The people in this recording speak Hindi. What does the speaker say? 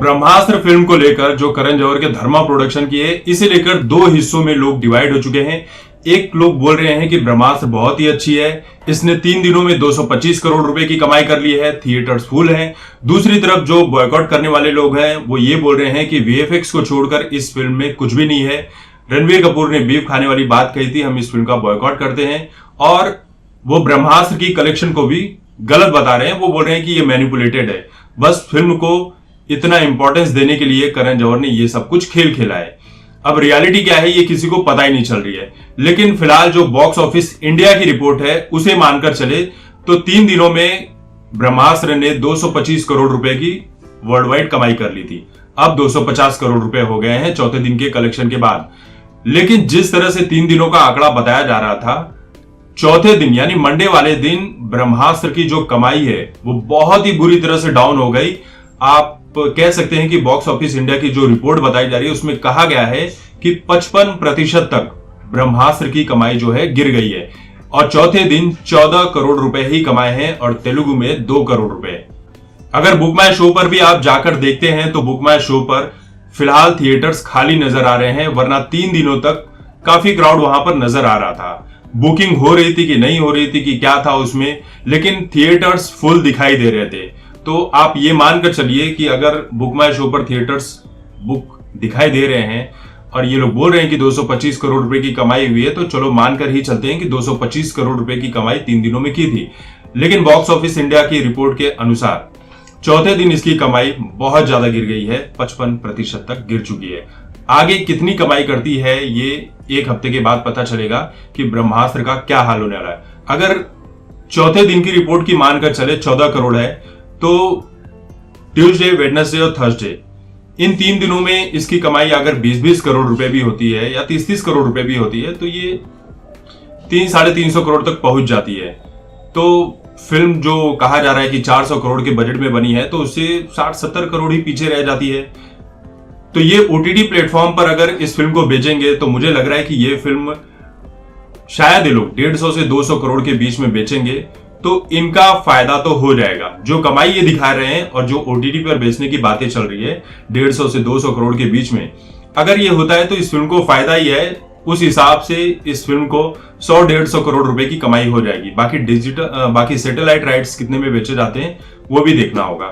ब्रह्मास्त्र फिल्म को लेकर जो करण जौहर के धर्मा प्रोडक्शन की है, इसे लेकर दो हिस्सों में लोग डिवाइड हो चुके हैं। एक लोग बोल रहे हैं कि ब्रह्मास्त्र बहुत ही अच्छी है, इसने 3 दिनों में 225 करोड़ रुपए की कमाई कर ली है, थिएटर्स फुल हैं। दूसरी तरफ जो बॉयकॉट करने वाले लोग हैं वो ये बोल रहे हैं कि वीएफएक्स को छोड़कर इस फिल्म में कुछ भी नहीं है। रणबीर कपूर ने बीफ खाने वाली बात कही थी, हम इस फिल्म का बॉयकॉट करते हैं, और वो ब्रह्मास्त्र की कलेक्शन को भी गलत बता रहे हैं। वो बोल रहे हैं कि ये मैनिपुलेटेड है, बस फिल्म को इतना इंपॉर्टेंस देने के लिए करण जौहर ने ये सब कुछ खेल खेला है। अब रियलिटी क्या है ये किसी को पता ही नहीं चल रही है, लेकिन फिलहाल जो बॉक्स ऑफिस इंडिया की रिपोर्ट है उसे मानकर चले तो 3 दिनों में ब्रह्मास्त्र ने 225 करोड़ रुपए की वर्ल्ड वाइड कमाई कर ली थी। अब 250 करोड़ रुपए हो गए हैं चौथे दिन के कलेक्शन के बाद। लेकिन जिस तरह से 3 दिनों का आंकड़ा बताया जा रहा था, चौथे दिन यानी मंडे वाले दिन ब्रह्मास्त्र की जो कमाई है वो बहुत ही बुरी तरह से डाउन हो गई। आप कह सकते हैं कि बॉक्स ऑफिस इंडिया की जो रिपोर्ट बताई जा रही है उसमें कहा गया है कि 55% तक ब्रह्मास्त्र की कमाई जो है गिर गई है, और चौथे दिन 14 करोड़ रुपए ही कमाए हैं और तेलुगु में 2 करोड़ रुपए। अगर बुक माई शो पर भी आप जाकर देखते हैं तो बुक माई शो पर फिलहाल थिएटर्स खाली नजर आ रहे हैं, वरना 3 दिनों तक काफी क्राउड वहां पर नजर आ रहा था। बुकिंग हो रही थी कि नहीं हो रही थी कि क्या था उसमें, लेकिन थिएटर्स फुल दिखाई दे रहे थे। तो आप ये मानकर चलिए कि अगर बुक माई शो पर थिएटर्स बुक दिखाई दे रहे हैं और ये लोग बोल रहे हैं कि 225 करोड़ रुपए की कमाई हुई है, तो चलो मानकर ही चलते हैं कि 225 करोड़ रुपए की कमाई 3 दिनों में की थी। लेकिन बॉक्स ऑफिस इंडिया की रिपोर्ट के अनुसार चौथे दिन इसकी कमाई बहुत ज्यादा गिर गई है, 55% तक गिर चुकी है। आगे कितनी कमाई करती है ये 1 हफ्ते के बाद पता चलेगा कि ब्रह्मास्त्र का क्या हाल होने वाला है। अगर चौथे दिन की रिपोर्ट की मानकर चले 14 करोड़ है, तो ट्यूसडे, वेडनेसडे और थर्सडे इन 3 दिनों में इसकी कमाई अगर 20-20 करोड़ रुपए भी होती है या 30-30 करोड़ रुपए भी होती है, तो ये 300-350 करोड़ तक पहुंच जाती है। तो फिल्म जो कहा जा रहा है कि 400 करोड़ के बजट में बनी है, तो उससे 60-70 करोड़ ही पीछे रह जाती है। तो ये ओटीटी प्लेटफॉर्म पर अगर इस फिल्म को बेचेंगे तो मुझे लग रहा है कि ये फिल्म शायद ये लोग 150 से 200 करोड़ के बीच में बेचेंगे, तो इनका फायदा तो हो जाएगा। जो कमाई ये दिखा रहे हैं और जो ओटीटी पर बेचने की बातें चल रही है 150 से 200 करोड़ के बीच में, अगर ये होता है तो इस फिल्म को फायदा ही है। उस हिसाब से इस फिल्म को 100-150 करोड़ रुपए की कमाई हो जाएगी। बाकी सैटेलाइट राइट्स कितने में बेचे जाते हैं वो भी देखना होगा।